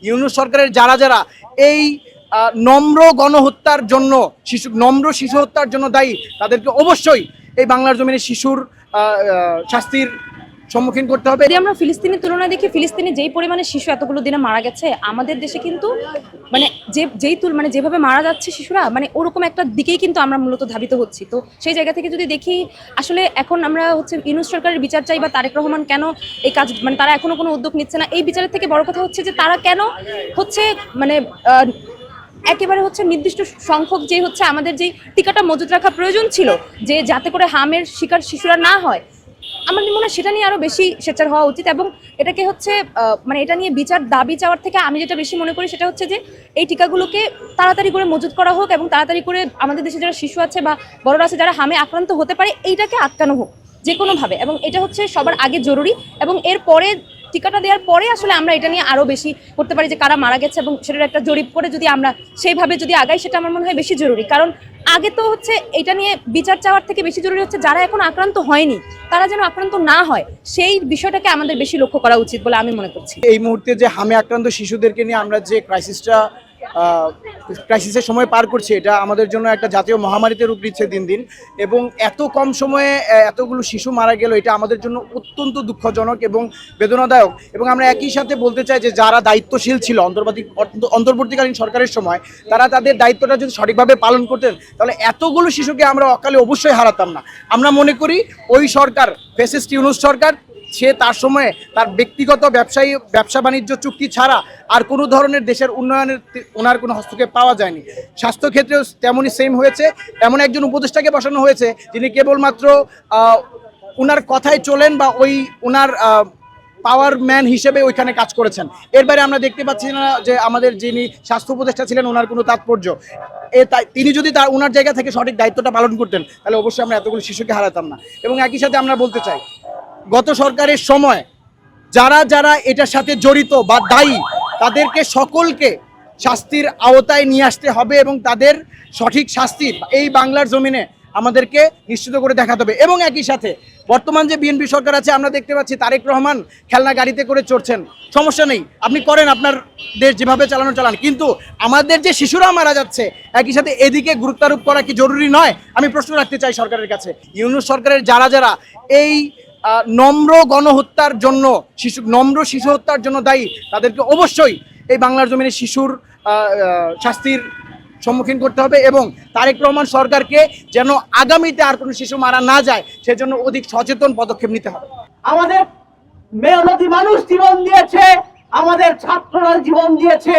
ইউনূস সরকারের যারা যারা এই নম্র গণহত্যার জন্য নম্র শিশু হত্যার জন্য দায়ী, তাদেরকে অবশ্যই এই বাংলার জমিনে শিশুর শাস্তির সম্মুখীন করতে হবে। যদি আমরা ফিলিস্তিনের তুলনায় দেখি, ফিলিস্তিনে যেই পরিমাণে শিশু এতগুলো দিনে মারা গেছে, আমাদের দেশে কিন্তু মানে যেভাবে মারা যাচ্ছে শিশুরা, মানে ওরকম একটা দিকেই কিন্তু আমরা মূলত ধাবিত হচ্ছি। তো সেই জায়গা থেকে যদি দেখি, আসলে এখন আমরা ইউনূস সরকারের বিচার চাই, বা তারেক রহমান কেন এই কাজ, মানে তারা এখনো কোনো উদ্যোগ নিচ্ছে না, এই বিচারের থেকে বড় কথা হচ্ছে যে তারা কেন একেবারে নির্দিষ্ট সংখ্যক যে আমাদের যে টিকাটা মজুত রাখা প্রয়োজন ছিল, যে যাতে করে হামের শিকার শিশুরা না হয়, আমার মনে হয় সেটা নিয়ে আরো বেশি সোচ্চার হওয়া উচিত। এবং এটাকে এটা নিয়ে বিচার দাবি চাওয়ার থেকে আমি যেটা বেশি মনে করি সেটা হচ্ছে যে এই টিকাগুলোকে তাড়াতাড়ি করে মজুত করা হোক, এবং তাড়াতাড়ি করে আমাদের দেশে যারা শিশু আছে বা বড়রা আছে যারা হামে আক্রান্ত হতে পারে, এইটাকে আটকানো হোক যে কোনোভাবে। এবং এটা সবার আগে জরুরি, এবং এরপরে টিকাটা দেওয়ার পরে আসলে আমরা এটা নিয়ে আরো বেশি করতে পারি যে কারা মারা গেছে, এবং সেটার একটা জরিপ করে যদি আমরা সেইভাবে যদি আগাই, সেটা আমার মনে হয় বেশি জরুরি। কারণ আগে তো এটা নিয়ে বিচার চাওয়ার থেকে বেশি জরুরি হচ্ছে যারা এখন আক্রান্ত হয়নি তারা যেন আক্রান্ত না হয়, সেই বিষয়টাকে আমাদের বেশি লক্ষ্য করা উচিত বলে আমি মনে করছি। এই মুহূর্তে যে হামে আক্রান্ত শিশুদেরকে নিয়ে আমরা যে ক্রাইসিসের সময় পার করছি, এটা আমাদের জন্য একটা জাতীয় মহামারীতে রূপ নিচ্ছে দিন দিন। এবং এত কম সময়ে এতগুলো শিশু মারা গেল, এটা আমাদের জন্য অত্যন্ত দুঃখজনক এবং বেদনাদায়ক। এবং আমরা একই সাথে বলতে চাই যে যারা দায়িত্বশীল ছিল অন্তর্বর্তীকালীন সরকারের সময়, তারা তাদের দায়িত্বটা যদি সঠিকভাবে পালন করতেন, তাহলে এতগুলো শিশুকে আমরা অকালে অবশ্যই হারাতাম না। আমরা মনে করি ওই সরকার, ফ্যাসিস্ট ইউনূস সরকার, সে তার সময়ে তার ব্যক্তিগত ব্যবসা বাণিজ্য চুক্তি ছাড়া আর কোনো ধরনের দেশের উন্নয়নের ওনার কোনো হস্তক্ষেপ পাওয়া যায়নি। স্বাস্থ্যক্ষেত্রেও তেমনই সেম হয়েছে। এমন একজন উপদেষ্টাকে বসানো হয়েছে যিনি কেবলমাত্র ওনার কথায় চলেন, বা ওনার পাওয়ার ম্যান হিসেবে ওইখানে কাজ করেছেন। এর বাইরে আমরা দেখতে পাচ্ছি না যে আমাদের যিনি স্বাস্থ্য উপদেষ্টা ছিলেন ওনার কোনো তাৎপর্য। তিনি যদি ওনার জায়গা থেকে সঠিক দায়িত্বটা পালন করতেন, তাহলে অবশ্যই আমরা এতগুলো শিশুকে হারাতাম না। এবং একই সাথে আমরা বলতে চাই, গত সরকারের সময় যারা যারা এটার সাথে জড়িত বা দায়ী, তাদেরকে সকলকে শাস্তির আওতায় নিয়ে আসতে হবে, এবং তাদের সঠিক শাস্তি এই বাংলার জমিনে আমাদেরকে নিশ্চিত করে দেখাতে হবে। এবং একই সাথে বর্তমান যে বিএনপি সরকার আছে, আমরা দেখতে পাচ্ছি তারেক রহমান খেলনা গাড়িতে করে চড়ছেন, সমস্যা নেই, আপনি করেন, আপনার দেশ যেভাবে চালান, কিন্তু আমাদের যে শিশুরা মারা যাচ্ছে, একই সাথে এদিকে গুরুত্বারোপ করা কি জরুরি নয়? আমি প্রশ্ন রাখতে চাই সরকারের কাছে। ইউনূস সরকারের যারা যারা এই নম্র গণহত্যার জন্য নম্র শিশু হত্যার জন্য দায়ী, তাদেরকে অবশ্যই এই বাংলার জমিনে শিশুর শাস্তির সম্মুখীন করতে হবে, এবং তারেক রহমান সরকারকে যেন আগামীতে আর কোনো শিশু মারা না যায় সেজন্য অধিক সচেতন পদক্ষেপ নিতে হবে। আমাদের মেহনতি মানুষ জীবন দিয়েছে, আমাদের ছাত্ররা জীবন দিয়েছে।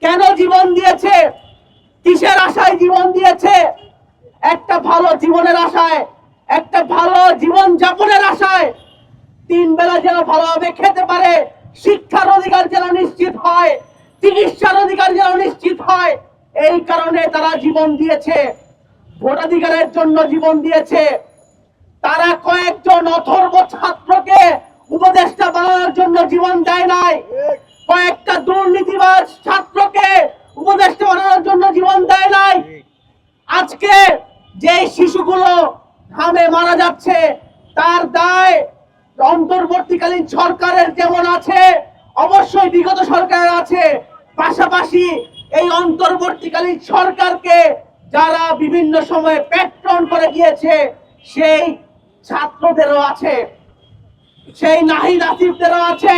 কেন জীবন দিয়েছে? কিসের আশায় জীবন দিয়েছে? একটা ভালো জীবনের আশায়, একটা ভালো জীবন যাপনের আশায়, 3 বেলা যেন ভালোভাবে খেতে পারে, শিক্ষার অধিকার যেন নিশ্চিত হয়, চিকিৎসার অধিকার যেন নিশ্চিত হয়, এই কারণে তারা জীবন দিয়েছে। ভোটাধিকারের জন্য জীবন দিয়েছে। তারা কয়েকজন অথর্ব ছাত্রকে উপদেষ্টা বানানোর জন্য জীবন দেয় নাই, কয়েকটা দুর্নীতিবাজ ছাত্রকে উপদেষ্টা বানানোর জন্য জীবন দেয় নাই। আজকে যে শিশুগুলো হামে মারা যাচ্ছে, তার দায় অন্তর্বর্তীকালীন সরকারের যেমন আছে, অবশ্যই বিগত সরকারের আছে, পাশাপাশি এই অন্তর্বর্তীকালীন সরকারকে যারা বিভিন্ন সময়ে প্যাট্রন করে গিয়েছে, সেই ছাত্রদেরও আছে, সেই নাহিদ আসিফদেরও আছে।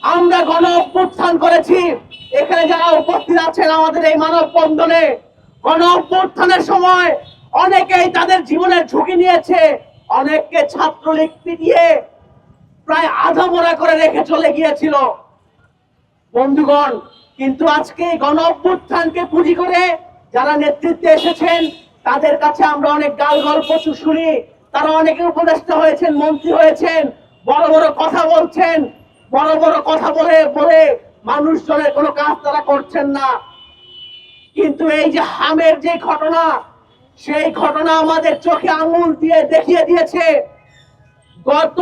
আমরা গণ অভ্যুত্থান করেছি, এখানে যারা উপস্থিত আছেন আমাদের এই মানববন্ধনে, গণ অভ্যুত্থানের সময় অনেকেই তাদের জীবনের ঝুঁকি নিয়েছে, অনেককে ছাত্রলীগ পিটিয়ে প্রায় আধামরা করে রেখে চলে গিয়েছিল বন্ধুগণ। কিন্তু আজকে গণ অভ্যুত্থানকে পুঁজি করে যারা নেতৃত্বে এসেছেন, তাদের কাছে আমরা অনেক গাল গল্প শুনি। তারা অনেকে উপদেষ্টা হয়েছেন, মন্ত্রী হয়েছেন, বড় বড় কথা বলছেন, বড় বড় কথা বলে বলে মানুষজনের কোনো কাজ তারা করছেন না। কিন্তু এই যে হামের যে ঘটনা, সেই ঘটনা আমাদের চোখে আঙুল দিয়ে দেখিয়ে দিয়েছে, গত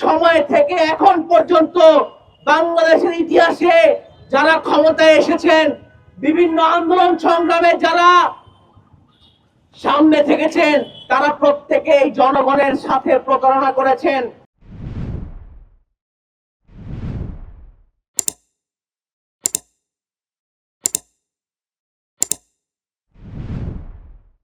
সময় থেকে এখন পর্যন্ত বাংলাদেশের ইতিহাসে যারা ক্ষমতায় এসেছেন, বিভিন্ন আন্দোলন সংগ্রামে যারা সামনে থেকেছেন, তারা প্রত্যেকেই জনগণের সাথে প্রতারণা করেছেন।